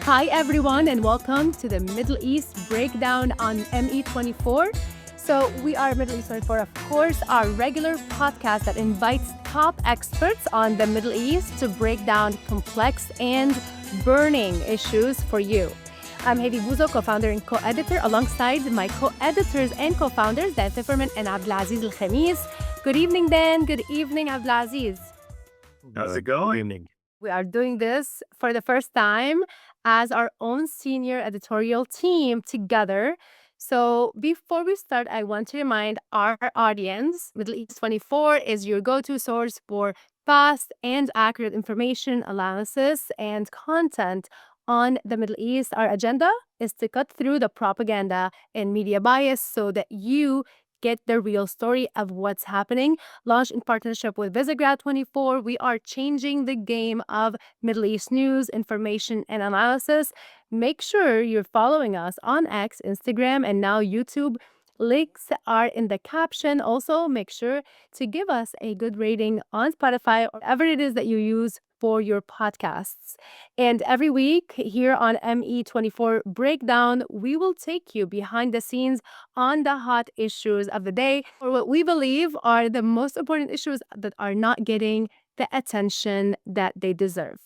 Hi, everyone, and welcome to the Middle East Breakdown on ME24. So, we are Middle East 24, of course, our regular podcast that invites top experts on the Middle East to break down complex and burning issues for you. I'm Hayvi Bouzo, co-founder and co-editor, alongside my co-editors and co-founders, Dan Feferman and Abdulaziz Alkhamis. Good evening, Dan. Good evening, Abdulaziz. How's it going? Good evening. We are doing this for the first time as our own senior editorial team together. So before we start, I want to remind our audience, Middle East 24 is your go-to source for fast and accurate information, analysis, and content on the Middle East. Our agenda is to cut through the propaganda and media bias so that you get the real story of what's happening. Launched in partnership with Visegrad 24, we are changing the game of Middle East news, information, and analysis. Make sure you're following us on X, Instagram, and now YouTube. Links are in the caption. Also, make sure to give us a good rating on Spotify or whatever it is that you use for your podcasts. And every week here on ME24 Breakdown, we will take you behind the scenes on the hot issues of the day, or what we believe are the most important issues that are not getting the attention that they deserve.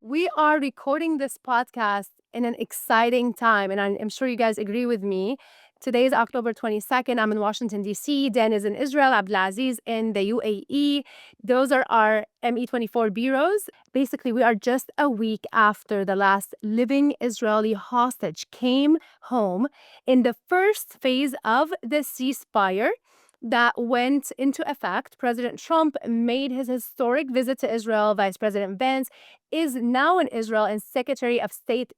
We are recording this podcast in an exciting time, and I'm sure you guys agree with me. Today is October 22nd. I'm in Washington, D.C. Dan is in Israel, Abdulaziz in the UAE. Those are our ME24 bureaus. Basically, we are just a week after the last living Israeli hostage came home in the first phase of the ceasefire that went into effect. President Trump made his historic visit to Israel. Vice President Vance is now in Israel, and Secretary of State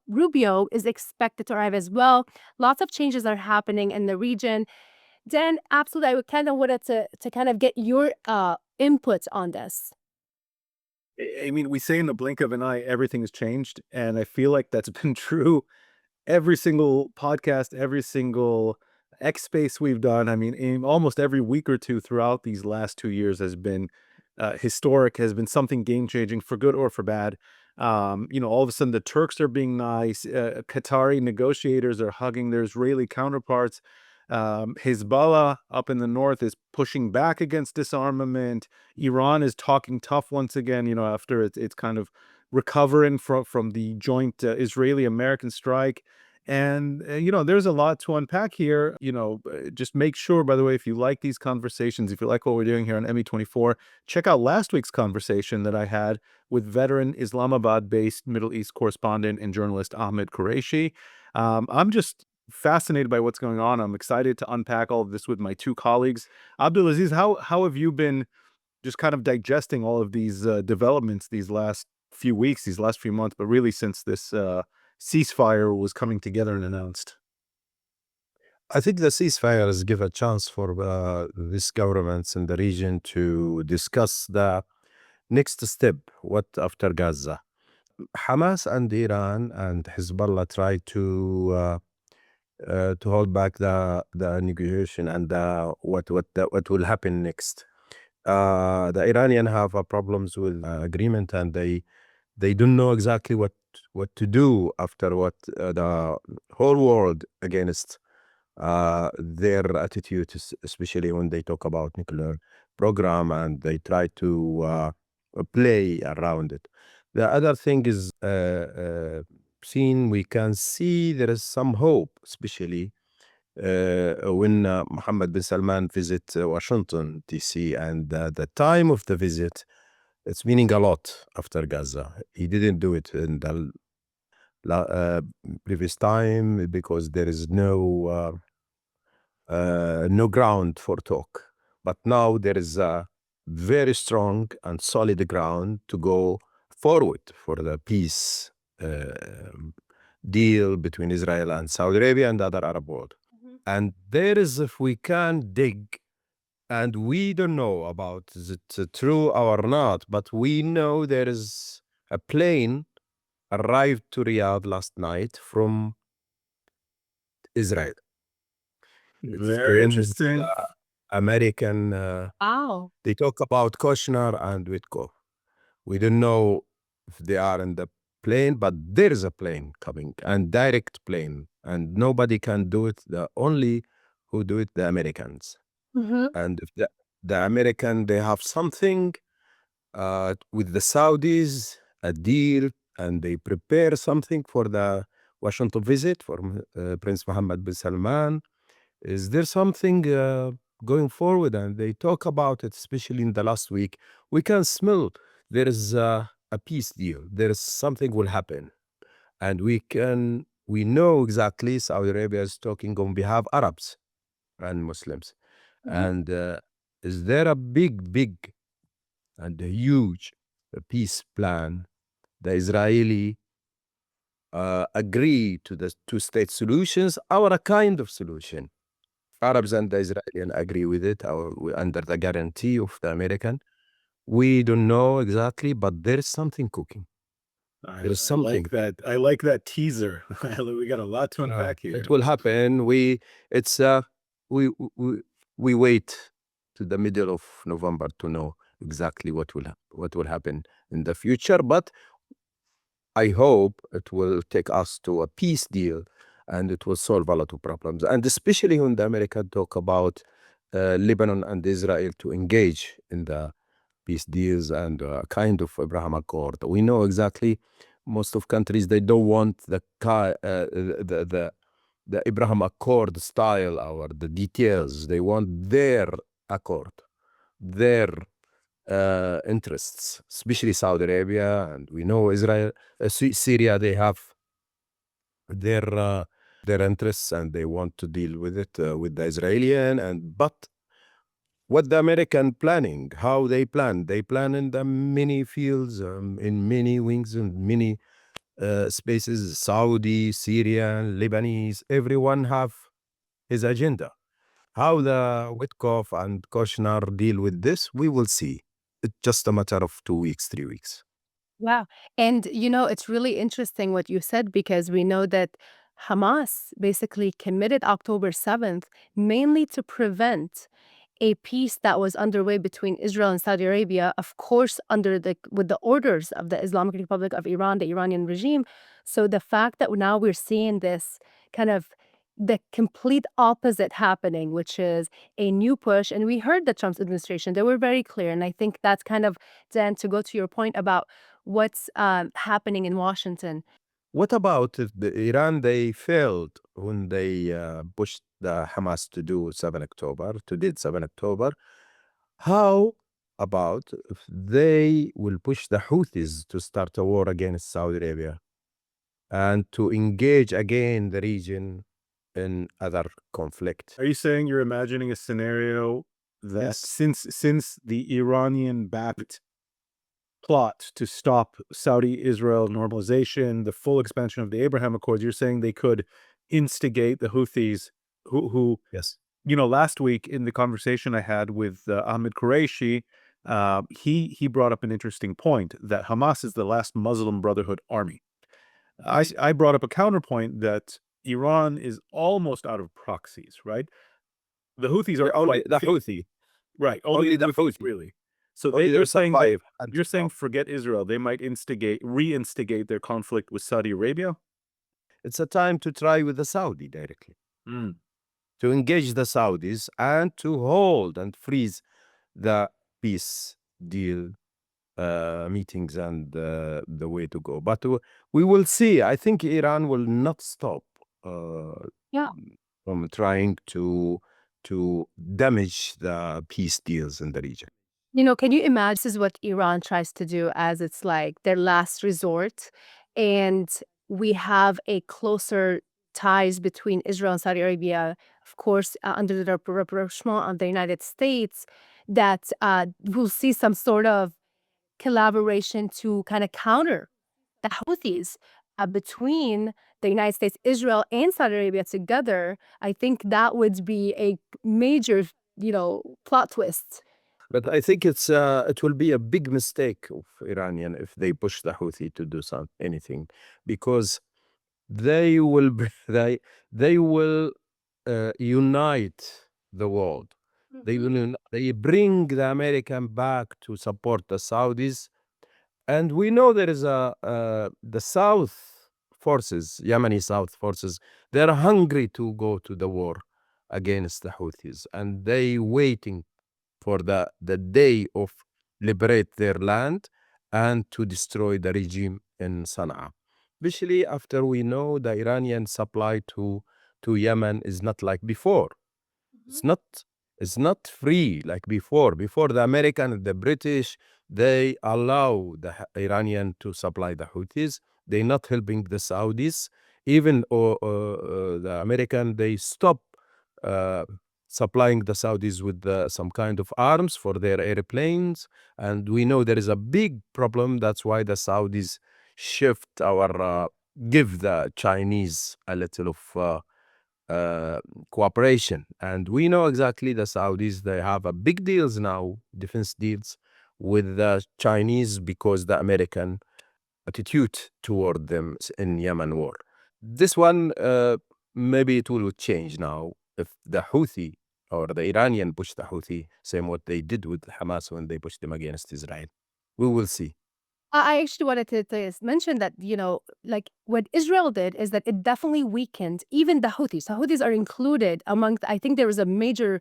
Rubio is expected to arrive as well. Lots of changes are happening in the region. Dan, absolutely, I kind of wanted to kind of get your input on this. I mean, we say in the blink of an eye, everything has changed. And I feel like that's been true every single podcast, every single X space we've done. I mean, in almost every week or two throughout these last 2 years has been historic, has been something game-changing for good or for bad. All of a sudden the Turks are being nice. Qatari negotiators are hugging their Israeli counterparts. Hezbollah up in the north is pushing back against disarmament. Iran is talking tough once again, after it's kind of recovering from the joint Israeli-American strike. And, there's a lot to unpack here. Just make sure, by the way, if you like these conversations, if you like what we're doing here on ME24, check out last week's conversation that I had with veteran Islamabad-based Middle East correspondent and journalist Ahmed Qureshi. I'm just fascinated by what's going on. I'm excited to unpack all of this with my two colleagues. Abdulaziz, how have you been just kind of digesting all of these developments these last few weeks, these last few months, but really since this ceasefire was coming together and announced? I think the ceasefires give a chance for these governments in the region to discuss the next step, what after Gaza. Hamas and Iran and Hezbollah try to hold back the negotiation and what will happen next. The Iranian have problems with agreement, and they don't know exactly what to do after what the whole world against their attitude, especially when they talk about nuclear program and they try to play around it. The other thing is we can see there is some hope, especially when Mohammed bin Salman visit Washington, D.C. and the time of the visit, it's meaning a lot after Gaza. He didn't do it in the previous time because there is no ground for talk. But now there is a very strong and solid ground to go forward for the peace deal between Israel and Saudi Arabia and other Arab world. And there is, if we can dig, and we don't know about is it true or not, but we know there is a plane arrived to Riyadh last night from Israel. Very interesting. American, Wow. they talk about Kushner and Witkoff. We don't know if they are in the plane, but there is a plane coming, and direct plane, and nobody can do it. The only who do it, the Americans. And if the American, they have something with the Saudis, a deal, and they prepare something for the Washington visit for Prince Mohammed bin Salman. Is there something going forward? And they talk about it, especially in the last week. We can smell there is a peace deal. There is something will happen. And we know exactly Saudi Arabia is talking on behalf of Arabs and Muslims. And is there a big and a huge peace plan? The Israeli agree to the two-state solutions or a kind of solution? Arabs and the Israelis agree with it under the guarantee of the American. We don't know exactly, but there is something cooking. There is something. I like that teaser. We got a lot to unpack here. It will happen. We wait to the middle of November to know exactly what will happen in the future. But I hope it will take us to a peace deal, and it will solve a lot of problems. And especially when the Americans talk about Lebanon and Israel to engage in the peace deals and kind of Abraham Accord. We know exactly most of countries, they don't want the Abraham Accord style or the details. They want their accord, their interests, especially Saudi Arabia, and we know Israel, Syria. They have their interests, and they want to deal with it with the Israeli. But what the American planning, how they plan in the many fields, in many wings and many spaces. Saudi, Syrian, Lebanese, everyone have his agenda. How the Witkoff and Kushner deal with this, we will see. It's just a matter of 2 weeks, 3 weeks. Wow. And it's really interesting what you said, because we know that Hamas basically committed October 7th mainly to prevent a peace that was underway between Israel and Saudi Arabia, of course, with the orders of the Islamic Republic of Iran, the Iranian regime. So the fact that now we're seeing this kind of the complete opposite happening, which is a new push. And we heard the Trump administration, they were very clear. And I think that's kind of, Dan, to go to your point about what's happening in Washington. What about if Iran, they failed when they pushed the Hamas to do 7 October, to did 7 October? How about if they will push the Houthis to start a war against Saudi Arabia and to engage again the region in other conflict? Are you saying you're imagining a scenario that since the Iranian-backed plot to stop Saudi-Israel normalization, the full expansion of the Abraham Accords, you're saying they could instigate the Houthis who Yes. last week in the conversation I had with Ahmed Qureshi, he brought up an interesting point that Hamas is the last Muslim Brotherhood army. I brought up a counterpoint that Iran is almost out of proxies, right? The Houthis are Only the Houthi. right. Only the Houthi. Really. So Only they're there's saying that, five. you're saying forget Israel. They might reinstigate their conflict with Saudi Arabia. It's a time to try with the Saudi directly, to engage the Saudis and to hold and freeze the peace deal meetings and the way to go. But we will see. I think Iran will not stop Yeah. from trying to damage the peace deals in the region. Can you imagine this is what Iran tries to do as it's like their last resort? And we have a closer ties between Israel and Saudi Arabia, of course, under the rapprochement of the United States, that we'll see some sort of collaboration to kind of counter the Houthis between the United States, Israel, and Saudi Arabia together. I think that would be a major, plot twist. But I think it will be a big mistake of Iranian if they push the Houthi to do anything, because they will unite the world. They bring the American back to support the Saudis And we know there is the South forces, Yemeni South forces, they're hungry to go to the war against the Houthis, and they waiting for the day of liberate their land and to destroy the regime in Sana'a. Especially after we know the Iranian supply to Yemen is not like before. It's not it's not free like before. Before the American and the British, they allow the Iranian to supply the Houthis. They're not helping the Saudis. Even the American, they stop uh, supplying the Saudis with some kind of arms for their airplanes. And we know there is a big problem. That's why the Saudis shift give the Chinese a little of uh, cooperation. And we know exactly the Saudis, they have a big deals now, defense deals with the Chinese because the American attitude toward them in Yemen war. This one, maybe it will change now if the Houthi or the Iranian push the Houthi, same what they did with Hamas when they pushed them against Israel. We will see. I actually wanted to mention that, like what Israel did is that it definitely weakened even the Houthis. The Houthis are included among, I think there was a major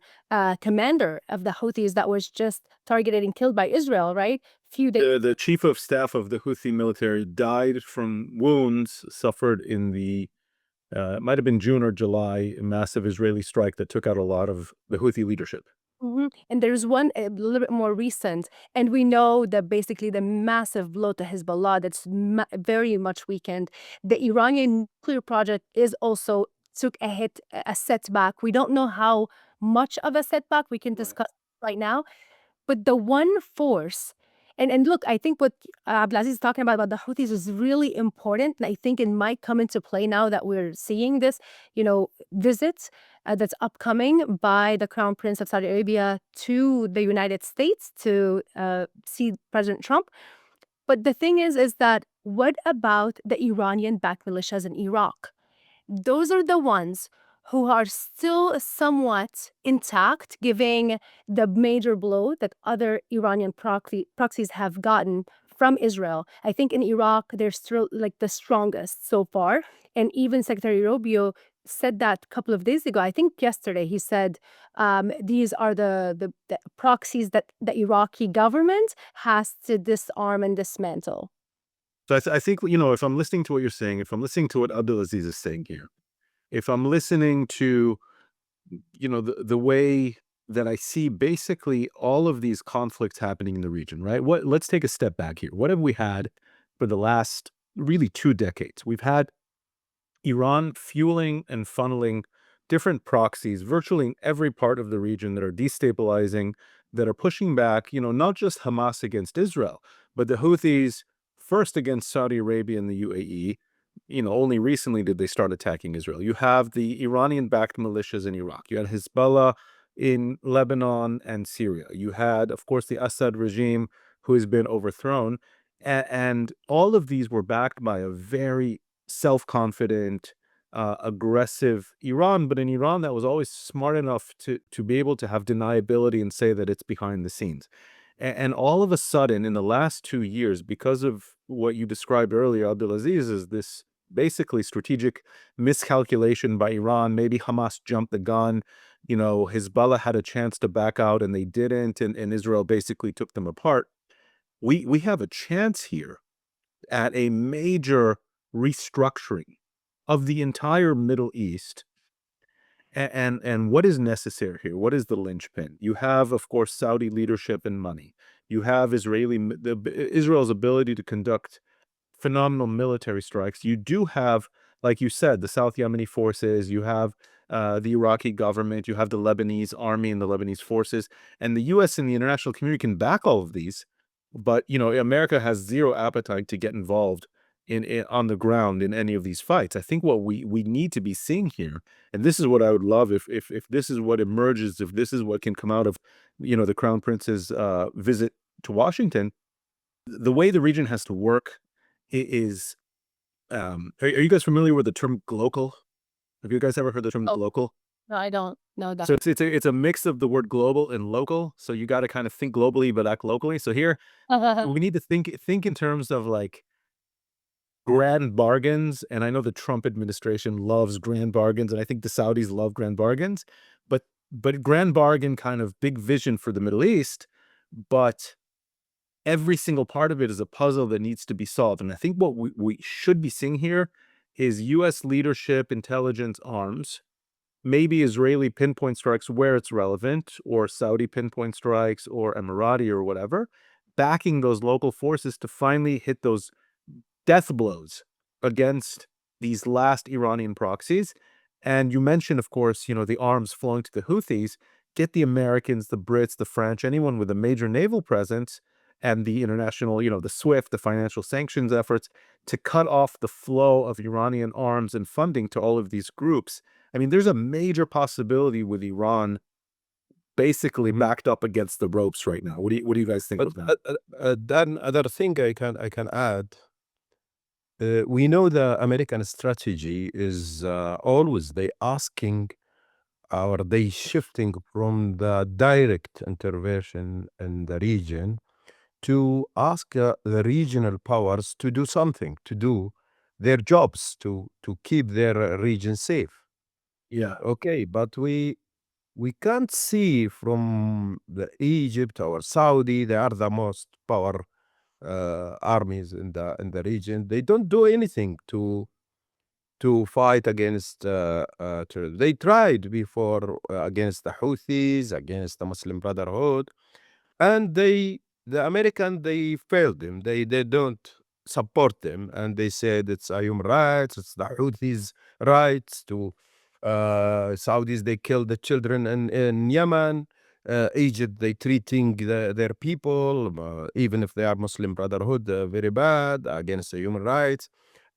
commander of the Houthis that was just targeted and killed by Israel, right? Few days. The chief of staff of the Houthi military died from wounds suffered in the, it might have been June or July, a massive Israeli strike that took out a lot of the Houthi leadership. And there's one a little bit more recent, and we know that basically the massive blow to Hezbollah that's very much weakened. The Iranian nuclear project is also took a hit, a setback. We don't know how much of a setback we can discuss right now, but the one force, and look, I think what Abdulaziz is talking about the Houthis is really important. And I think it might come into play now that we're seeing this, visit that's upcoming by the Crown Prince of Saudi Arabia to the United States to see President Trump. But the thing is that what about the Iranian-backed militias in Iraq? Those are the ones who are still somewhat intact, giving the major blow that other Iranian proxies have gotten from Israel. I think in Iraq, they're still like the strongest so far. And even Secretary Rubio said that a couple of days ago. I think yesterday he said these are the proxies that the Iraqi government has to disarm and dismantle. So I think, if I'm listening to what you're saying, if I'm listening to what Abdulaziz is saying here, if I'm listening to, the way that I see basically all of these conflicts happening in the region, right? Let's take a step back here. What have we had for the last really 2 decades? We've had Iran fueling and funneling different proxies virtually in every part of the region that are destabilizing, that are pushing back, not just Hamas against Israel, but the Houthis first against Saudi Arabia and the UAE. Only recently did they start attacking Israel. You have the Iranian-backed militias in Iraq. You had Hezbollah in Lebanon and Syria. You had, of course, the Assad regime who has been overthrown. And all of these were backed by a very self-confident, aggressive Iran, but an Iran that was always smart enough to be able to have deniability and say that it's behind the scenes. And all of a sudden, in the last 2 years, because of what you described earlier, Abdulaziz, is this basically strategic miscalculation by Iran. Maybe Hamas jumped the gun. Hezbollah had a chance to back out and they didn't, and Israel basically took them apart. We have a chance here at a major restructuring of the entire Middle East. And what is necessary here? What is the linchpin? You have, of course, Saudi leadership and money. You have Israel's ability to conduct phenomenal military strikes. You do have, like you said, the South Yemeni forces. You have the Iraqi government. You have the Lebanese army and the Lebanese forces. And the U.S. and the international community can back all of these. But, America has zero appetite to get involved on the ground in any of these fights. I think what we need to be seeing here, and this is what I would love if this is what emerges, if this is what can come out of, the Crown Prince's visit to Washington, the way the region has to work is, are you guys familiar with the term glocal? Have you guys ever heard the term glocal? No, I don't know that. So it's a mix of the word global and local. So you got to kind of think globally but act locally. So here we need to think in terms of like grand bargains. And I know the Trump administration loves grand bargains, and I think the Saudis love grand bargains. But grand bargain kind of big vision for the Middle East, but every single part of it is a puzzle that needs to be solved. And I think what we should be seeing here is U.S. leadership, intelligence, arms, maybe Israeli pinpoint strikes where it's relevant, or Saudi pinpoint strikes, or Emirati or whatever, backing those local forces to finally hit those death blows against these last Iranian proxies. And you mentioned, of course, the arms flowing to the Houthis. Get the Americans, the Brits, the French, anyone with a major naval presence, and the international, the SWIFT, the financial sanctions efforts to cut off the flow of Iranian arms and funding to all of these groups. I mean, there's a major possibility with Iran basically backed up against the ropes right now. What do you guys think of that? Then other thing I can add. We know the American strategy is always they asking or they shifting from the direct intervention in the region to ask the regional powers to do something, to do their jobs, to keep their region safe. Yeah. Okay, but we can't see from the Egypt or Saudi, they are the most power armies in the region. They don't do anything to fight against terrorism. They tried before against the Houthis, against the Muslim Brotherhood, and the American, they failed them. They don't support them, and they said it's a human rights, it's the Houthis' rights to Saudis. They killed the children in Yemen. Egypt, they treating their people, even if they are Muslim Brotherhood, very bad against the human rights,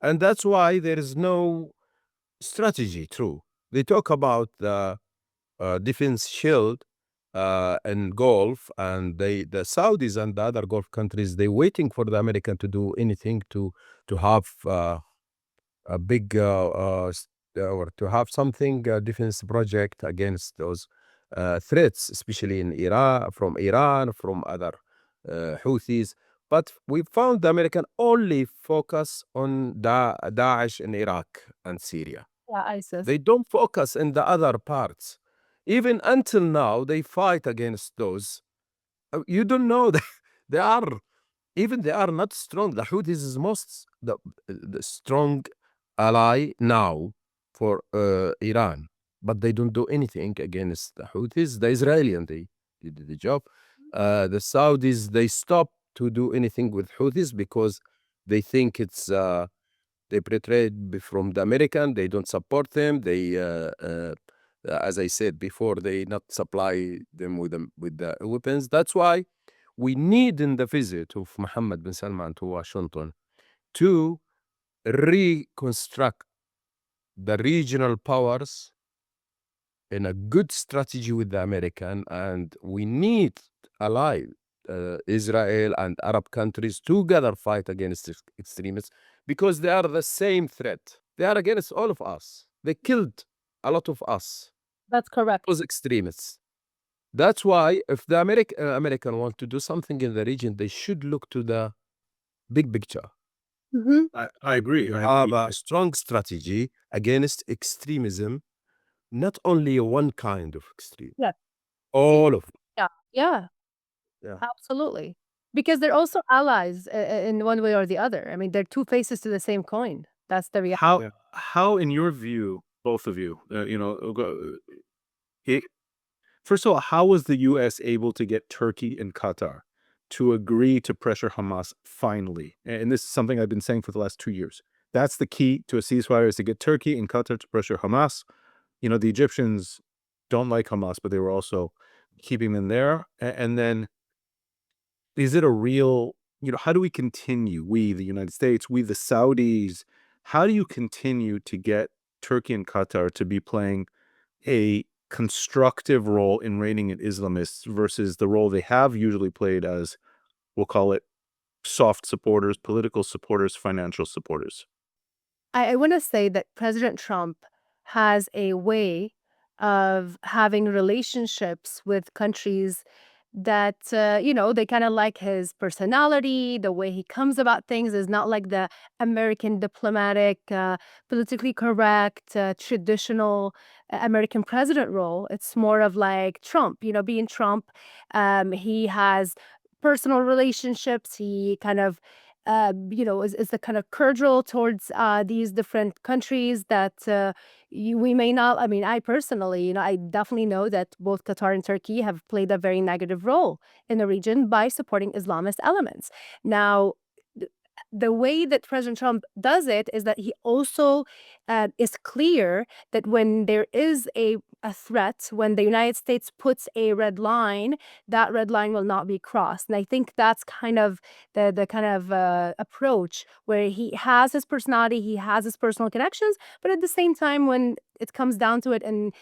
and that's why there is no strategy. True, they talk about the defense shield in Gulf, and the Saudis and the other Gulf countries, they waiting for the American to do anything to have a big or to have something defense project against those threats, especially in Iran, from other Houthis. But we found the American only focus on Daesh in Iraq and Syria. Yeah, ISIS. They don't focus in the other parts. Even until now, they fight against those. You don't know that they are not strong. The Houthis is the strong ally now for Iran, but they don't do anything against the Houthis. The Israelis, they did the job. The Saudis, they stopped to do anything with Houthis because they think it's they betrayed from the American. They don't support them. They as I said before, they not supply them with the weapons. That's why we need in the visit of Mohammed bin Salman to Washington to reconstruct the regional powers in a good strategy with the American, and we need ally Israel and Arab countries together fight against extremists, because they are the same threat. They are against all of us. They killed a lot of us, That's correct. those extremists. That's why if the American want to do something in the region, they should look to the big picture. Mm-hmm. I agree. Have a strong strategy against extremism, not only one kind of extreme. Yeah. All of them. Yeah. Yeah. Yeah. Absolutely. Because they're also allies in one way or the other. I mean, they're two faces to the same coin. That's the reality. How in your view, both of you, first of all, how was the U.S. able to get Turkey and Qatar to agree to pressure Hamas finally? And this is something I've been saying for the last 2 years. That's the key to a ceasefire, is to get Turkey and Qatar to pressure Hamas. The Egyptians don't like Hamas, but they were also keeping them there. And then, is it a real, how do we continue? We, the United States, we, the Saudis, how do you continue to get Turkey and Qatar to be playing a constructive role in reining in Islamists versus the role they have usually played as, we'll call it, soft supporters, political supporters, financial supporters? I want to say that President Trump has a way of having relationships with countries that, they kind of like his personality, the way he comes about things is not like the American diplomatic, politically correct, traditional American president role. It's more of like Trump, being Trump. He has personal relationships. He kind of, is the kind of cordial towards these different countries that we may not. I mean, I personally, I definitely know that both Qatar and Turkey have played a very negative role in the region by supporting Islamist elements. Now, th- the way that President Trump does it is that he also is clear that when there is a threat, when the United States puts a red line, that red line will not be crossed. And I think that's kind of the kind of approach where he has his personality, he has his personal connections, but at the same time, when it comes down to it and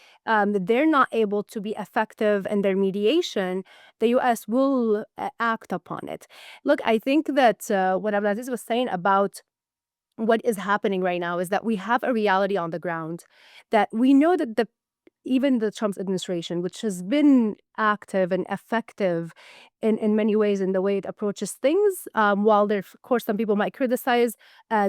they're not able to be effective in their mediation, the U.S. will act upon it. Look, I think that what Abdulaziz was saying about what is happening right now is that we have a reality on the ground that we know that even the Trump's administration, which has been active and effective in many ways in the way it approaches things, while there, of course, some people might criticize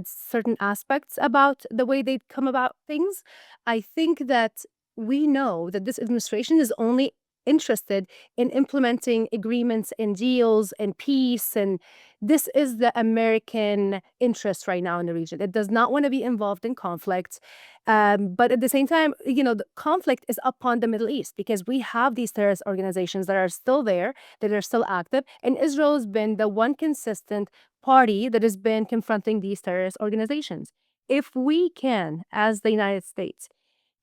certain aspects about the way they come about things, I think that we know that this administration is only interested in implementing agreements and deals and peace, and this is the American interest right now in the region. It does not want to be involved in conflict. But at the same time, the conflict is upon the Middle East because we have these terrorist organizations that are still there, that are still active, and Israel has been the one consistent party that has been confronting these terrorist organizations. If we can, as the United States,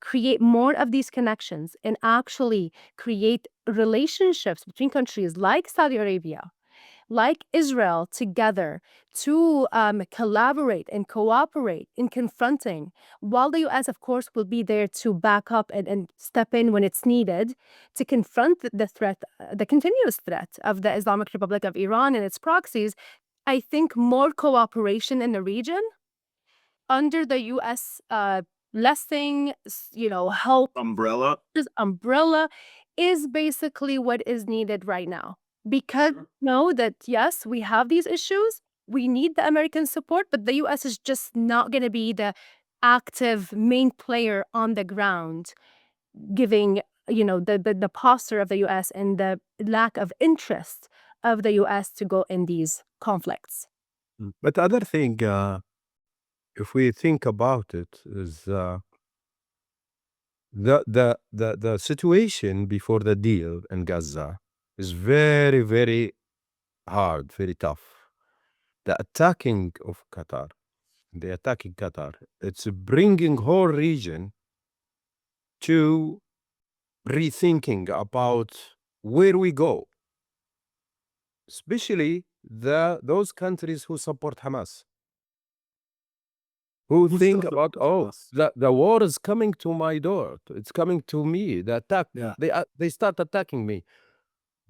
create more of these connections and actually create relationships between countries like Saudi Arabia, like Israel, together to collaborate and cooperate in confronting, while the US, of course, will be there to back up and step in when it's needed to confront the threat, the continuous threat of the Islamic Republic of Iran and its proxies. I think more cooperation in the region under the US blessing, help, this umbrella is basically what is needed right now. Because know that yes, we have these issues, we need the American support, but the US is just not going to be the active main player on the ground, giving the posture of the US and the lack of interest of the US to go in these conflicts. But other thing, if we think about it, is the situation before the deal in Gaza is very, very hard, very tough. The attacking of Qatar, the attacking Qatar, it's bringing whole region to rethinking about where we go, especially those countries who support Hamas, who think about, the war is coming to my door, it's coming to me, the attack, they start attacking me.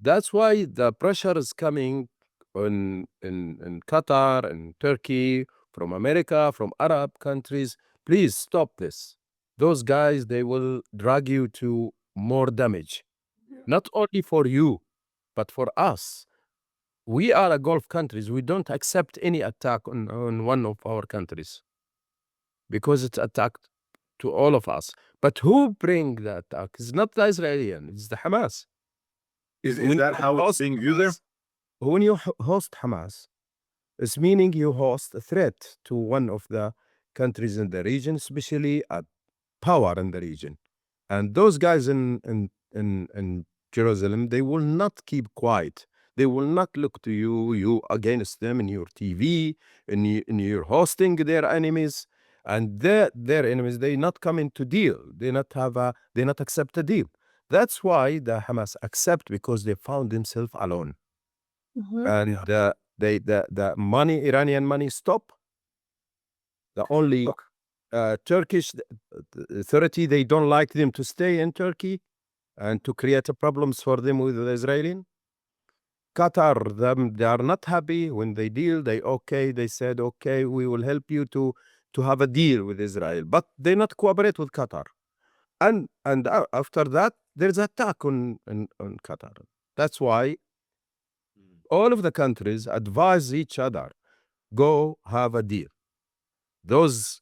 That's why the pressure is coming in Qatar and Turkey, from America, from Arab countries. Please stop this. Those guys, they will drag you to more damage, not only for you, but for us. We are a Gulf countries. We don't accept any attack on one of our countries because it's attacked to all of us. But who bring the attack? It's not the Israeli, it's the Hamas. Is that how it's being viewed there? When you host Hamas, it's meaning you host a threat to one of the countries in the region, especially a power in the region. And those guys in Jerusalem, they will not keep quiet. They will not look to you against them in your TV, in your hosting their enemies. And their enemies, they not coming to deal. They not accept a deal. That's why the Hamas accept, because they found themselves alone. And the money, Iranian money, stop. The only Turkish authority, they don't like them to stay in Turkey and to create problems for them with the Israeli. Qatar, they are not happy when they deal. They said, okay, we will help you to have a deal with Israel, but they not cooperate with Qatar. After that, there's attack on Qatar. That's why all of the countries advise each other, go have a deal. Those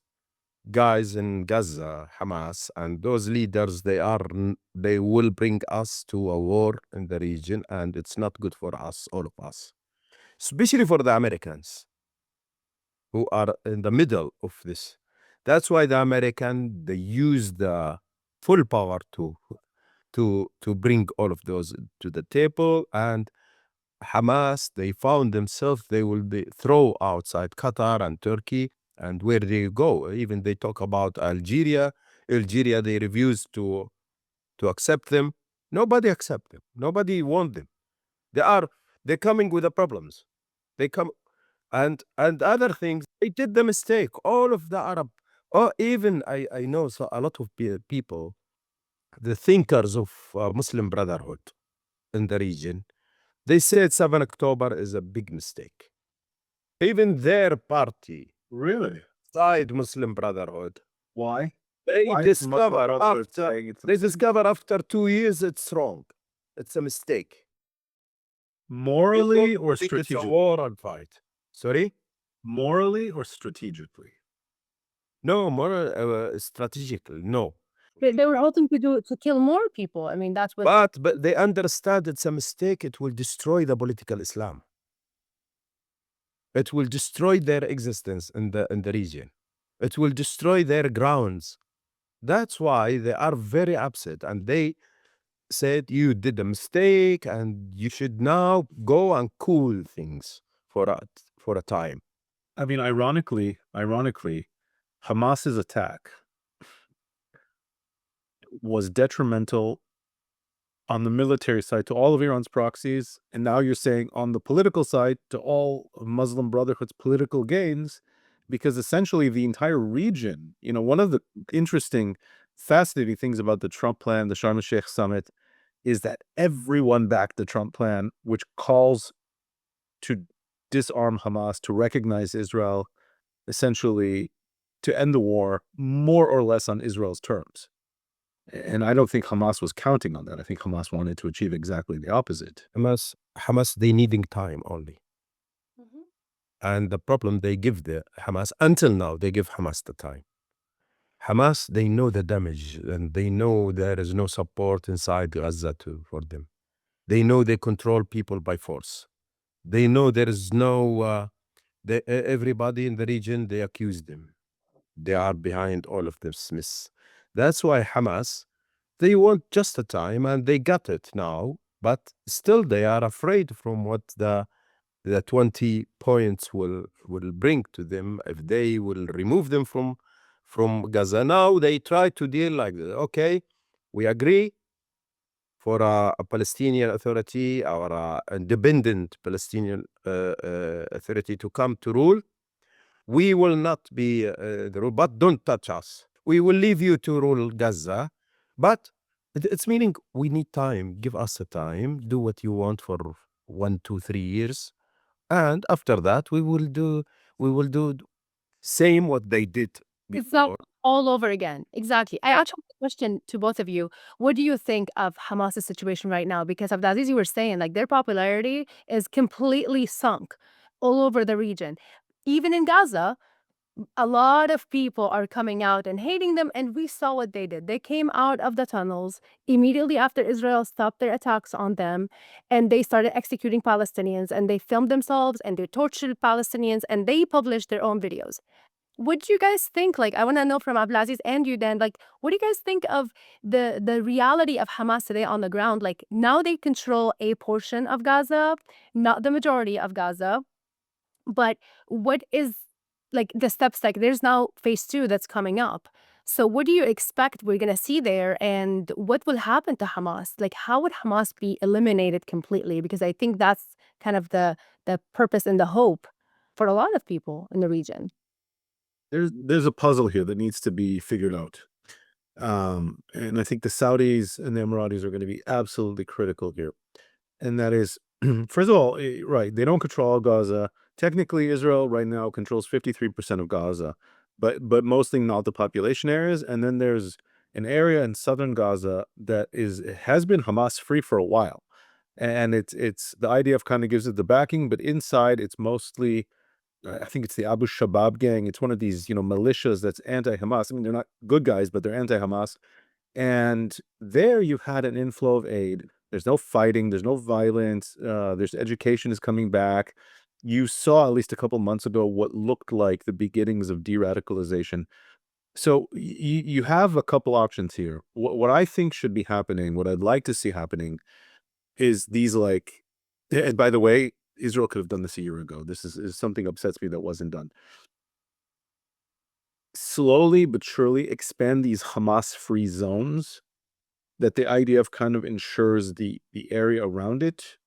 guys in Gaza, Hamas, and those leaders, they will bring us to a war in the region, and it's not good for us, all of us, especially for the Americans who are in the middle of this. That's why the American, they use the full power to bring all of those to the table. And Hamas, they found themselves, they will be throw outside Qatar and Turkey, and where they go. Even they talk about Algeria, they refuse to accept them. Nobody accept them. Nobody want them. They're coming with the problems. They come and other things. They did the mistake. All of the Arab, or even I know so a lot of people, the thinkers of Muslim Brotherhood in the region, they said 7 October is a big mistake. Even their party, Really? side Muslim Brotherhood, Why? they Why is Muslim discover Brotherhood after saying it's a they mistake? discover after 2 years it's wrong. It's a mistake. Morally People or think it's a strategically? war and fight. Sorry? Morally or strategically? No, more strategically, no. They were hoping to kill more people. I mean, that's what. But they understand it's a mistake. It will destroy the political Islam. It will destroy their existence in the region. It will destroy their grounds. That's why they are very upset, and they said you did a mistake and you should now go and cool things for a time. I mean, ironically, Hamas's attack was detrimental on the military side to all of Iran's proxies, and now you're saying on the political side to all of Muslim Brotherhood's political gains, because essentially the entire region, one of the interesting, fascinating things about the Trump plan, the Sharm el-Sheikh summit, is that everyone backed the Trump plan, which calls to disarm Hamas, to recognize Israel, essentially to end the war more or less on Israel's terms. And I don't think Hamas was counting on that. I think Hamas wanted to achieve exactly the opposite. Hamas, they needing time only. Mhm. And the problem they give the Hamas, until now, they give Hamas the time. Hamas, they know the damage, and they know there is no support inside Gaza for them. They know they control people by force. They know there is no, everybody in the region, they accuse them. They are behind all of this mess. That's why Hamas, they want just a time, and they got it now, but still they are afraid from what the 20 points will bring to them if they will remove them from Gaza. Now they try to deal like this. Okay, we agree for a Palestinian Authority or a independent Palestinian authority to come to rule. We will not be the rule, but don't touch us. We will leave you to rule Gaza, but it's meaning we need time. Give us a time. Do what you want for 1, 2, 3 years, and after that we will do same what they did It's not before. all over again. Exactly. I actually have a question to both of you. What do you think of Hamas's situation right now? Because Abdulaziz, you were saying like their popularity is completely sunk all over the region. Even in Gaza, a lot of people are coming out and hating them, and we saw what they did. They came out of the tunnels immediately after Israel stopped their attacks on them, and they started executing Palestinians, and they filmed themselves, and they tortured Palestinians, and they published their own videos. What do you guys think? Like, I want to know from Abdulaziz and you, Dan, like, what do you guys think of the reality of Hamas today on the ground? Like, now they control a portion of Gaza, not the majority of Gaza, but what is like the steps? Like, there's now phase 2 that's coming up. So what do you expect we're going to see there, and what will happen to Hamas? Like, how would Hamas be eliminated completely? Because I think that's kind of the purpose and the hope for a lot of people in the region. There's a puzzle here that needs to be figured out. And I think the Saudis and the Emiratis are going to be absolutely critical here. And that is, first of all, right, they don't control Gaza. Technically, Israel right now controls 53% of Gaza, but mostly not the population areas. And then there's an area in southern Gaza that has been Hamas free for a while. And it's the IDF kind of gives it the backing, but inside it's mostly, I think it's the Abu Shabab gang. It's one of these, militias that's anti-Hamas. I mean, they're not good guys, but they're anti-Hamas. And there you've had an inflow of aid. There's no fighting, there's no violence, there's education is coming back. You saw at least a couple months ago what looked like the beginnings of de-radicalization. So you have a couple options here. What I think should be happening, what I'd like to see happening, is these and by the way, Israel could have done this a year ago. This is something upsets me that wasn't done. Slowly but surely expand these Hamas-free zones that the IDF kind of ensures the area around it.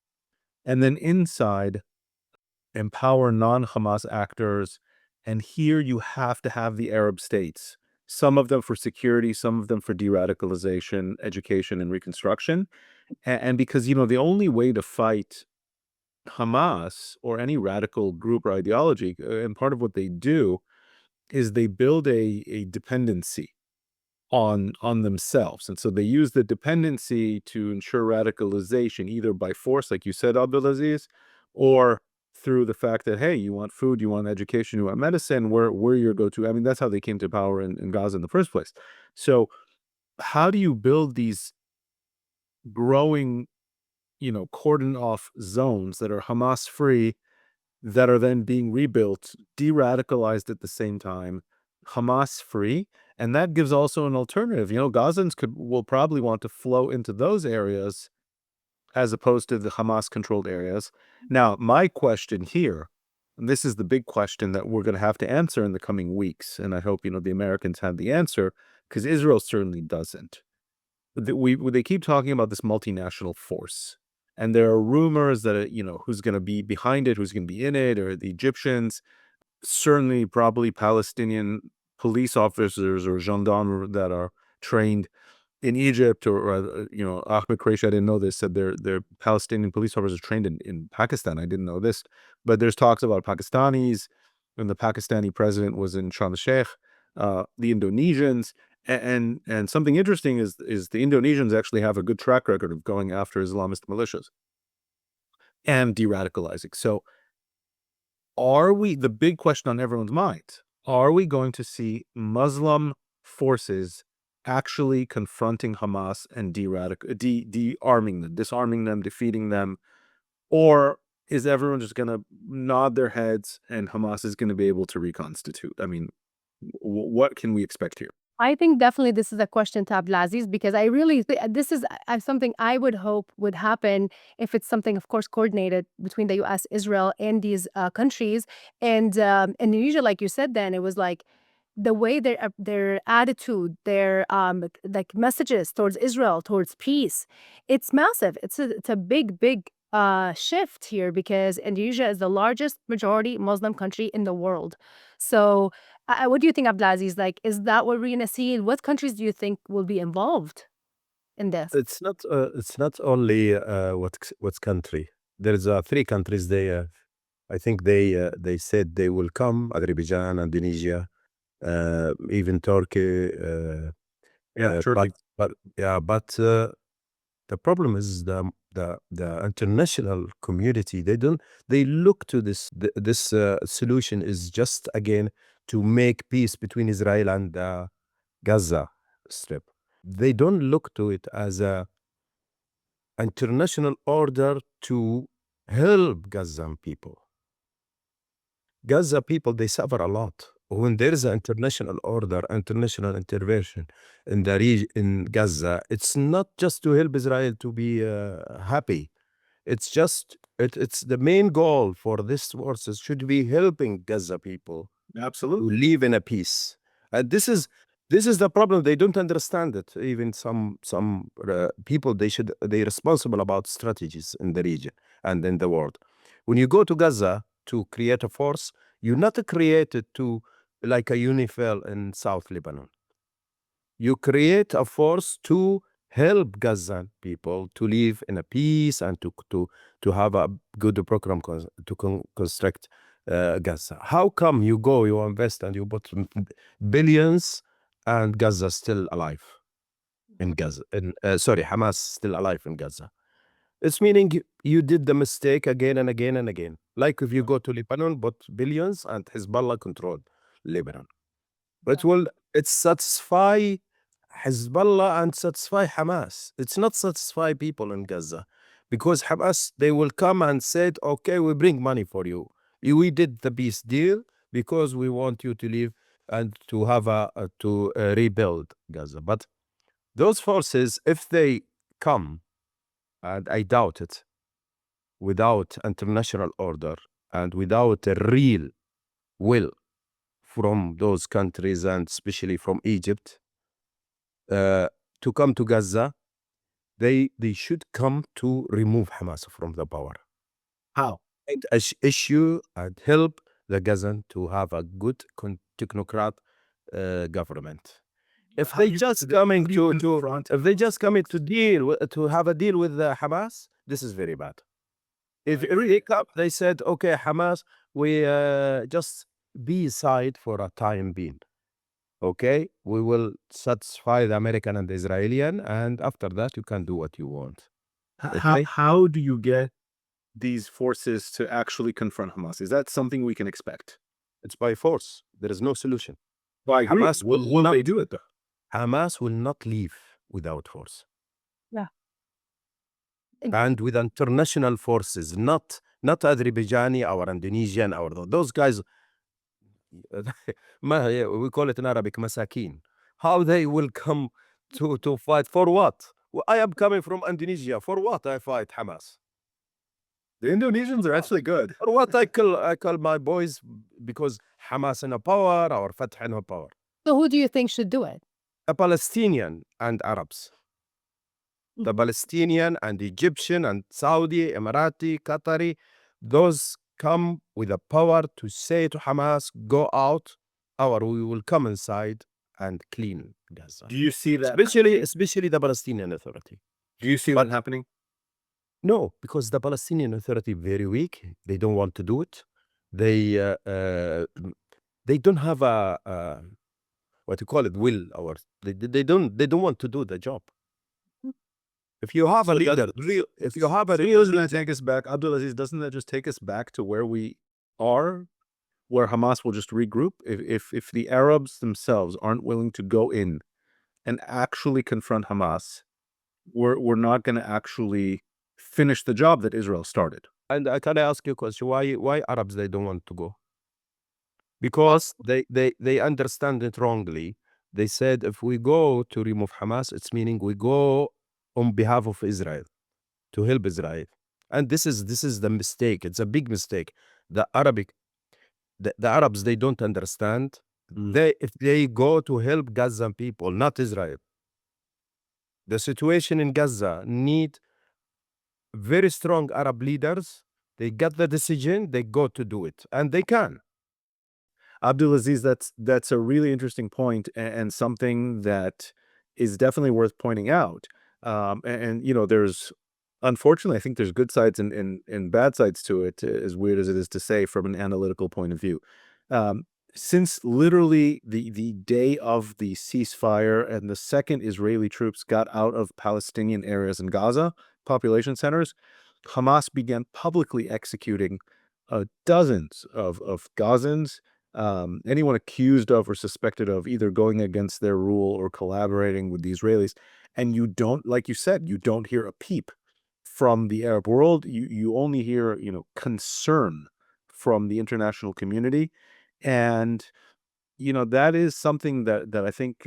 And then inside, empower non-Hamas actors. And here you have to have the Arab states, some of them for security, some of them for de-radicalization, education, and reconstruction. And because, the only way to fight Hamas or any radical group or ideology, and part of what they do is they build a dependency on themselves. And so they use the dependency to ensure radicalization, either by force, like you said, Abdulaziz, or through the fact that, hey, you want food, you want education, you want medicine, we're your go-to. I mean, that's how they came to power in Gaza in the first place. So how do you build these growing, cordon off zones that are Hamas free, that are then being rebuilt, de-radicalized at the same time, Hamas free? And that gives also an alternative. Gazans will probably want to flow into those areas as opposed to the Hamas controlled areas. Now, my question here, and this is the big question that we're going to have to answer in the coming weeks, and I hope, the Americans have the answer, because Israel certainly doesn't. They keep talking about this multinational force. And there are rumors that, who's going to be behind it, who's going to be in it, or the Egyptians, certainly probably Palestinian police officers or gendarmes that are trained in Egypt, or Ahmed Quraishi, I didn't know this, said they're Palestinian police officers trained in Pakistan. I didn't know this, but there's talks about Pakistanis, and the Pakistani president was in Sharm el-Sheikh, the Indonesians, and something interesting is the Indonesians actually have a good track record of going after Islamist militias and de-radicalizing. So the big question on everyone's mind, are we going to see Muslim forces actually confronting Hamas and de-arming them, disarming them, defeating them? Or is everyone just going to nod their heads and Hamas is going to be able to reconstitute? I mean, what can we expect here? I think definitely this is a question to Abdulaziz, because this is something I would hope would happen if it's something, of course, coordinated between the U.S., Israel, and these countries. And Indonesia, like you said, then it was like the way their attitude, their like messages towards Israel, towards peace, it's massive. It's a big shift here, because Indonesia is the largest majority Muslim country in the world. So what do you think, Abdulaziz? Like, is that what we're going to see? What countries do you think will be involved in this? It's not only what's country. There's 3 countries. I think they said they will come: Azerbaijan, Indonesia, even Turkey. Turkey. But the problem is the international community. They look to this solution is just again to make peace between Israel and Gaza Strip. They don't look to it as a international order to help Gazan people. Gaza people, they suffer a lot. When there is an international order, international intervention in the region, in Gaza, it's not just to help Israel to be happy. It's just, it's the main goal for this forces should be helping Gaza people to Absolutely. live in a peace. And this is the problem. They don't understand it. Even some people, they're responsible about strategies in the region and in the world. When you go to Gaza to create a force, you not create it to like a UNIFIL in South Lebanon. You create a force to help Gazan people to live in a peace and to have a good program to construct Gaza. How come you invest and you put billions and Gaza still alive? in Gaza. Sorry, Hamas still alive in Gaza. It's meaning you did the mistake again and again and again. Like if you go to Lebanon, but billions and Hezbollah controlled Lebanon. But it's satisfy Hezbollah and satisfy Hamas. It's not satisfy people in Gaza. Because Hamas, they will come and said, okay, we bring money for you. We did the peace deal because we want you to leave and to have to rebuild Gaza. But those forces, if they come, and I doubt it, without international order and without a real will from those countries and especially from Egypt to come to Gaza, they should come to remove Hamas from the power. How? And issue and help the Gazan to have a good technocrat government. If they just coming if they just coming to deal to have a deal with Hamas, this is very bad. If they come, they said, okay, Hamas, we just be aside for a time being. Okay, we will satisfy the American and the Israeli, and after that, you can do what you want. Okay? How do you get these forces to actually confront Hamas? Is that something we can expect? It's by force. There is no solution. Well, Hamas will they do it though? Hamas will not leave without force. Yeah. And with international forces, not Azerbaijani or Indonesian or those guys. We call it in Arabic masakin. How they will come to fight for what? I am coming from Indonesia. For what I fight Hamas? The Indonesians are actually good. For what I call my boys because Hamas in a power or Fatah in a power? So who do you think should do it? The Palestinian and Arabs. The Palestinian and Egyptian and Saudi, Emirati, Qatari, those come with the power to say to Hamas, go out, or we will come inside and clean Gaza. Do you see that? Especially the Palestinian Authority. Do you see that happening? No, because the Palestinian Authority very weak. They don't want to do it. They don't have a what you call it will, or they don't want to do the job. If you have a leader, if you have a doesn't that take us back, Abdulaziz? Doesn't that just take us back to where we are, where Hamas will just regroup? If the Arabs themselves aren't willing to go in and actually confront Hamas, we're not going to actually finish the job that Israel started. And can I ask you a question? Why Arabs they don't want to go? Because they understand it wrongly. They said if we go to remove Hamas, it's meaning we go on behalf of Israel to help Israel, and this is the mistake. It's a big mistake. The Arabs they don't understand. If they go to help Gazan people, not Israel. The situation in Gaza need very strong Arab leaders. They get the decision, they go to do it, and they can. Abdulaziz, that's a really interesting point and something that is definitely worth pointing out. And you know, there's unfortunately, I think there's good sides and bad sides to it, as weird as it is to say from an analytical point of view. Since literally the day of the ceasefire and the second Israeli troops got out of Palestinian areas in Gaza, population centers, Hamas began publicly executing dozens of Gazans, anyone accused of or suspected of either going against their rule or collaborating with the Israelis. And you don't, like you said, you don't hear a peep from the Arab world. You only hear, you know, concern from the international community. And, you know, that is something that I think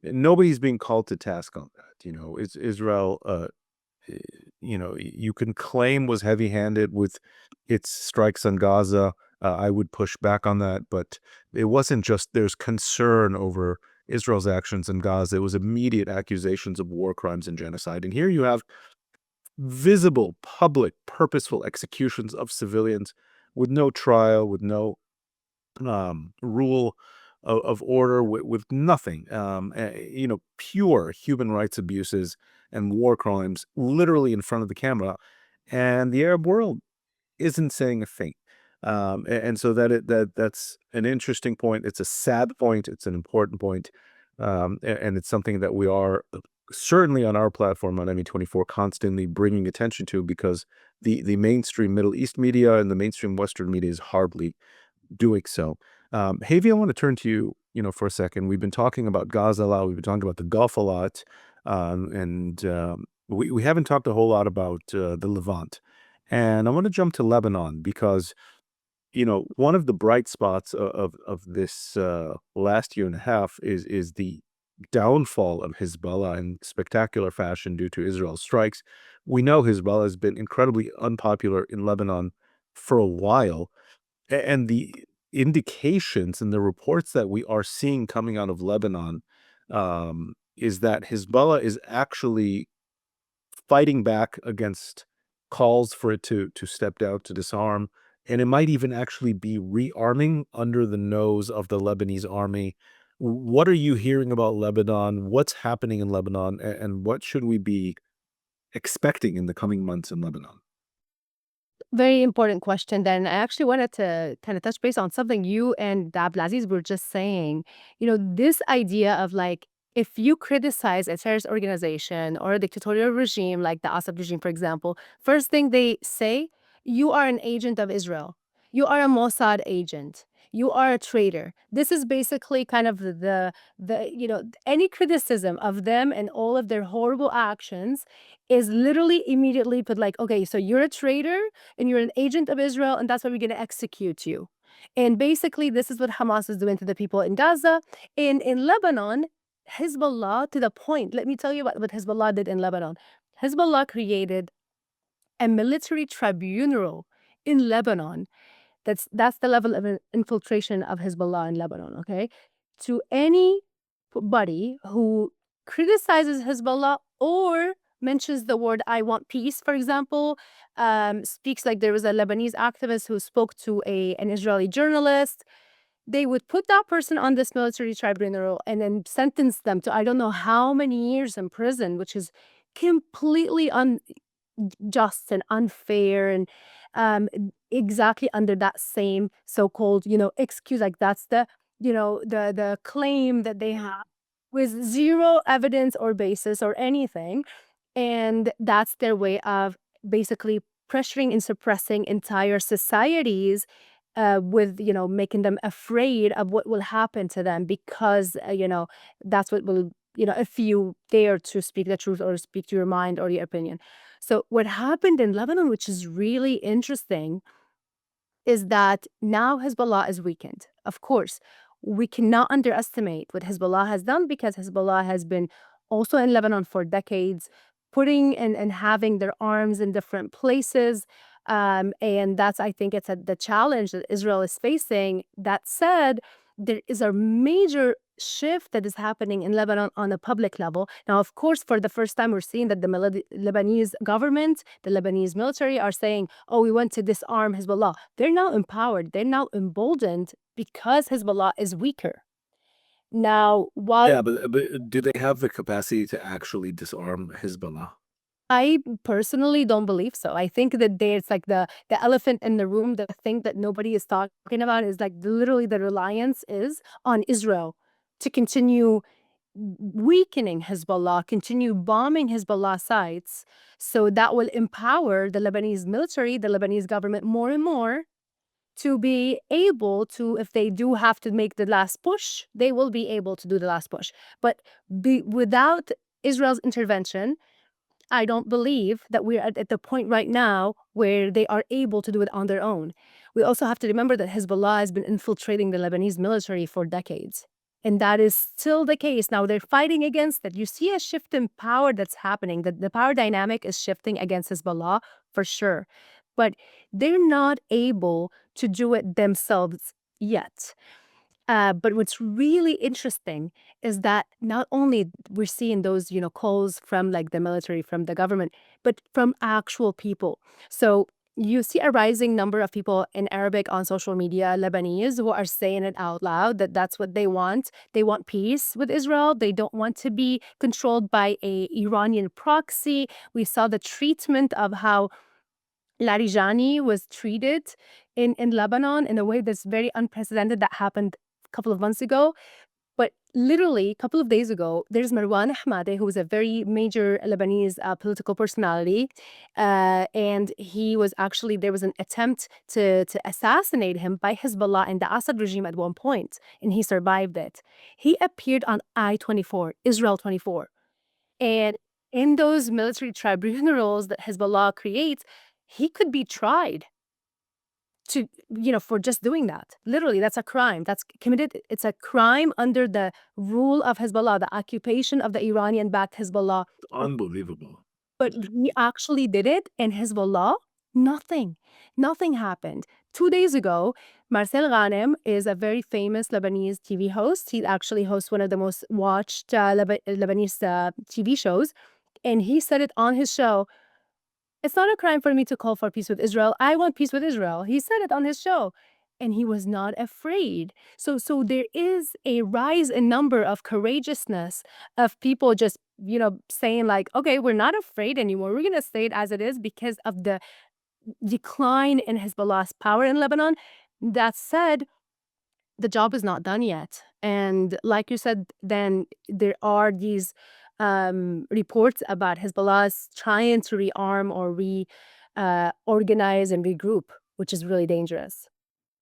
nobody's being called to task on that. You know, Israel, you know, you can claim was heavy-handed with its strikes on Gaza. I would push back on that, but it wasn't just there's concern over Israel's actions in Gaza. It was immediate accusations of war crimes and genocide. And here you have visible, public, purposeful executions of civilians with no trial, with no rule of order, with nothing. You know, pure human rights abuses and war crimes literally in front of the camera. And the Arab world isn't saying a thing. And so that's an interesting point. It's a sad point. It's an important point. And it's something that we are certainly on our platform on ME24 constantly bringing attention to, because the mainstream Middle East media and the mainstream Western media is hardly doing so. Havi, I want to turn to you, for a second. We've been talking about Gaza a lot. We've been talking about the Gulf a lot, and we haven't talked a whole lot about the Levant. And I want to jump to Lebanon because one of the bright spots of this last year and a half is the downfall of Hezbollah in spectacular fashion due to Israel's strikes. We know Hezbollah has been incredibly unpopular in Lebanon for a while, and the indications and the reports that we are seeing coming out of Lebanon is that Hezbollah is actually fighting back against calls for it to step down, to disarm, and it might even actually be rearming under the nose of the Lebanese army. What are you hearing about Lebanon? What's happening in Lebanon, and what should we be expecting in the coming months in Lebanon? Very important question. Then I actually wanted to kind of touch base on something you and Abdulaziz were just saying. This idea of like, if you criticize a terrorist organization or a dictatorial regime like the Assad regime, for example, first thing they say, you are an agent of Israel. You are a Mossad agent. You are a traitor. This is basically kind of any criticism of them and all of their horrible actions is literally immediately put like, okay, so you're a traitor and you're an agent of Israel, and that's why we're going to execute you. And basically, this is what Hamas is doing to the people in Gaza. In Lebanon, Hezbollah, to the point, let me tell you what Hezbollah did in Lebanon. Hezbollah created a military tribunal in Lebanon. That's the level of infiltration of Hezbollah in Lebanon, okay? To anybody who criticizes Hezbollah or mentions the word "I want peace," for example, speaks like there was a Lebanese activist who spoke to an Israeli journalist, they would put that person on this military tribunal and then sentence them to I don't know how many years in prison, which is completely unjust and unfair and exactly under that same so-called excuse, like that's the claim that they have with zero evidence or basis or anything, and that's their way of basically pressuring and suppressing entire societies, with making them afraid of what will happen to them because that's what will if you dare to speak the truth or speak to your mind or your opinion. So what happened in Lebanon, which is really interesting, is that now Hezbollah is weakened. Of course, we cannot underestimate what Hezbollah has done because Hezbollah has been also in Lebanon for decades, putting and having their arms in different places. And that's, I think, the challenge that Israel is facing. That said, there is a major shift that is happening in Lebanon on a public level. Now, of course, for the first time, we're seeing that the Lebanese government, the Lebanese military are saying, oh, we want to disarm Hezbollah. They're now empowered. They're now emboldened because Hezbollah is weaker. Now, while Yeah, but do they have the capacity to actually disarm Hezbollah? I personally don't believe so. I think that there's like the elephant in the room, the thing that nobody is talking about is like literally the reliance is on Israel to continue weakening Hezbollah, continue bombing Hezbollah sites. So that will empower the Lebanese military, the Lebanese government more and more to be able to, if they do have to make the last push, they will be able to do the last push. But without Israel's intervention, I don't believe that we're at the point right now where they are able to do it on their own. We also have to remember that Hezbollah has been infiltrating the Lebanese military for decades. And that is still the case. Now they're fighting against that. You see a shift in power that's happening. The power dynamic is shifting against Hezbollah for sure. But they're not able to do it themselves yet. But what's really interesting is that not only we're seeing those, calls from like the military, from the government, but from actual people. So you see a rising number of people in Arabic on social media, Lebanese, who are saying it out loud that that's what they want. They want peace with Israel. They don't want to be controlled by a Iranian proxy. We saw the treatment of how Larijani was treated in Lebanon in a way that's very unprecedented that happened a couple of months ago. But literally, a couple of days ago, there's Marwan Ahmadi, who was a very major Lebanese political personality. And he was actually, there was an attempt to assassinate him by Hezbollah and the Assad regime at one point, and he survived it. He appeared on I-24, Israel 24. And in those military tribunals that Hezbollah creates, he could be tried to, for just doing that. Literally, that's a crime. That's committed. It's a crime under the rule of Hezbollah, the occupation of the Iranian-backed Hezbollah. Unbelievable. But he actually did it, and Hezbollah, nothing happened. 2 days ago, Marcel Ghanem is a very famous Lebanese TV host. He actually hosts one of the most watched Lebanese TV shows. And he said it on his show, "It's not a crime for me to call for peace with Israel. I want peace with Israel." He said it on his show, and he was not afraid. So there is a rise in number of courageousness of people just, saying like, "Okay, we're not afraid anymore. We're gonna say it as it is because of the decline in Hezbollah's power in Lebanon." That said, the job is not done yet. And like you said, then there are these reports about Hezbollah's trying to rearm or organize and regroup, which is really dangerous.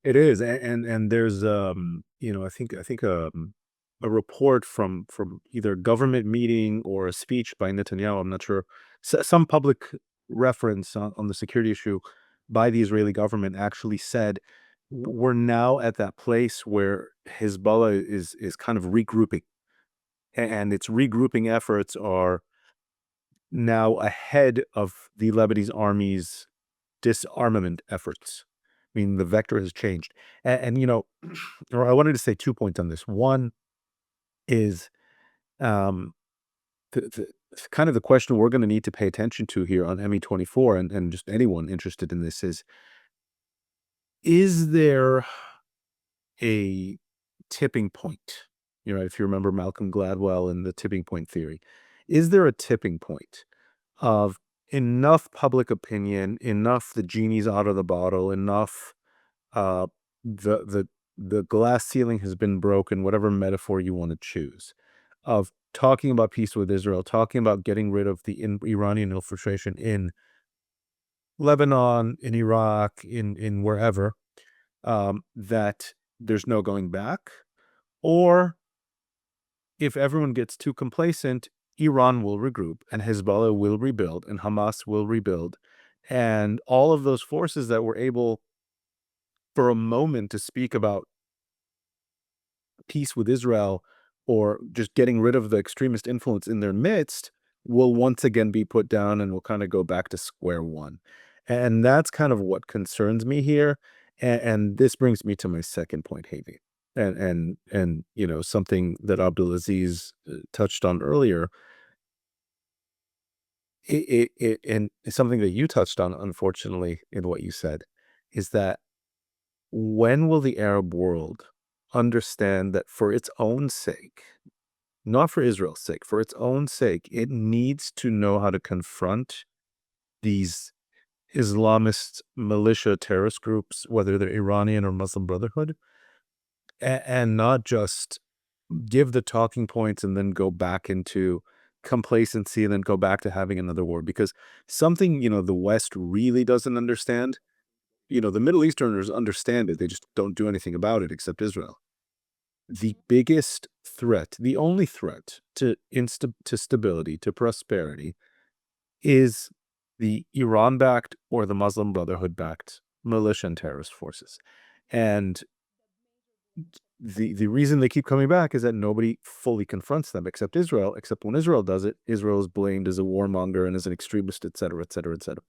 It is, and there's a report from either a government meeting or a speech by Netanyahu. I'm not sure. Some public reference on the security issue by the Israeli government actually said we're now at that place where Hezbollah is kind of regrouping, and its regrouping efforts are now ahead of the Lebanese army's disarmament efforts. I mean, the vector has changed. Or I wanted to say 2 points on this. One is um, the kind of the question we're going to need to pay attention to here on ME24 and just anyone interested in this is there a tipping point? If you remember Malcolm Gladwell and the tipping point theory, is there a tipping point of enough public opinion, enough the genie's out of the bottle, enough uh, the glass ceiling has been broken, whatever metaphor you want to choose, of talking about peace with Israel, talking about getting rid of the Iranian infiltration in Lebanon, in Iraq, in wherever, that there's no going back? Or if everyone gets too complacent, Iran will regroup and Hezbollah will rebuild and Hamas will rebuild. And all of those forces that were able for a moment to speak about peace with Israel or just getting rid of the extremist influence in their midst will once again be put down and will kind of go back to square one. And that's kind of what concerns me here. And this brings me to my second point, Havi. And something that Abdulaziz touched on earlier, and something that you touched on, unfortunately, in what you said, is that when will the Arab world understand that for its own sake, not for Israel's sake, for its own sake, it needs to know how to confront these Islamist militia terrorist groups, whether they're Iranian or Muslim Brotherhood, and not just give the talking points and then go back into complacency and then go back to having another war? Because something, the West really doesn't understand, the Middle Easterners understand it. They just don't do anything about it except Israel. The biggest threat, the only threat to stability, to prosperity, is the Iran-backed or the Muslim Brotherhood-backed militia and terrorist forces. And the reason they keep coming back is that nobody fully confronts them except Israel, except when Israel does it, Israel is blamed as a warmonger and as an extremist, et cetera, et cetera, et cetera.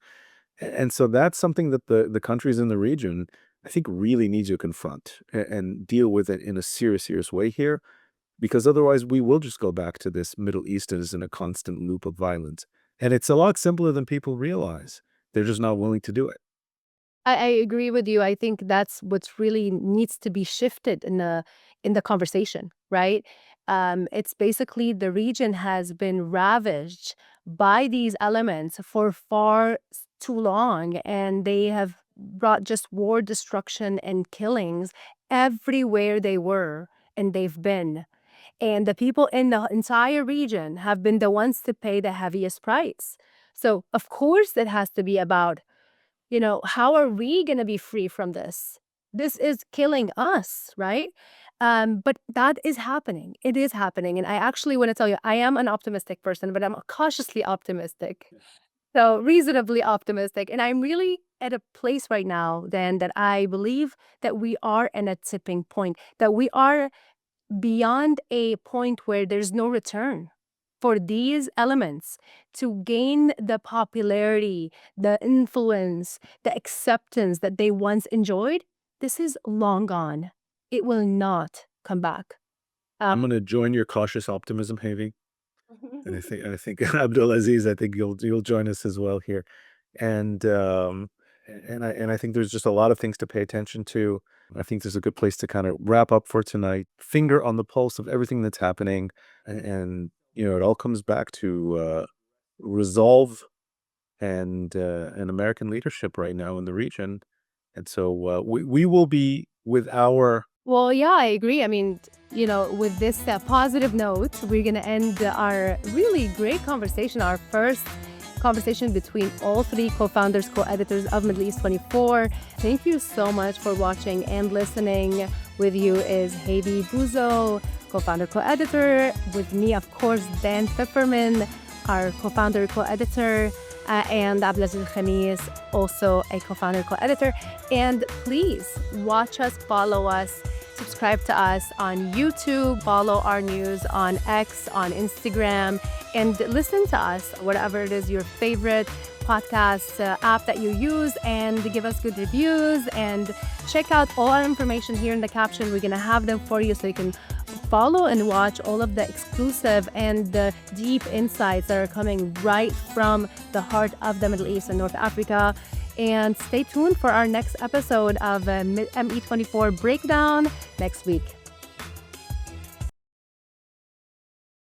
And so that's something that the countries in the region, I think, really need to confront and deal with it in a serious way here, because otherwise we will just go back to this Middle East as in a constant loop of violence. And it's a lot simpler than people realize. They're just not willing to do it. I agree with you. I think that's what's really needs to be shifted in the conversation, right? It's basically the region has been ravaged by these elements for too long, and they have brought just war, destruction, and killings everywhere they were and they've been. And the people in the entire region have been the ones to pay the heaviest price. So, of course, it has to be about, how are we going to be free from this? This is killing us, right? But that is happening. It is happening. And I actually want to tell you, I am an optimistic person, but I'm cautiously optimistic. So reasonably optimistic. And I'm really at a place right now then that I believe that we are in a tipping point, that we are beyond a point where there's no return for these elements to gain the popularity, the influence, the acceptance that they once enjoyed. This is long gone. It will not come back. I'm going to join your cautious optimism, Hayvi. And I think Abdulaziz, I think you'll join us as well here. And I think there's just a lot of things to pay attention to. I think there's a good place to kind of wrap up for tonight. Finger on the pulse of everything that's happening, and it all comes back to resolve and American leadership right now in the region. And so we will be with our. Well, yeah, I agree. I mean, with this positive note, we're going to end our really great conversation, our first conversation between all three co-founders, co-editors of Middle East 24. Thank you so much for watching and listening. With you is Hayvi Bouzo, co-founder, co-editor. With me, of course, Dan Feferman, our co-founder, co-editor. And Abdulaziz Alkhamis, also a co-founder, co-editor. And please watch us, follow us, subscribe to us on YouTube, follow our news on X, on Instagram, and listen to us, whatever it is your favorite podcast app that you use, and give us good reviews, and check out all our information here in the caption. We're going to have them for you so you can follow and watch all of the exclusive and the deep insights that are coming right from the heart of the Middle East and North Africa. And stay tuned for our next episode of ME24 Breakdown next week.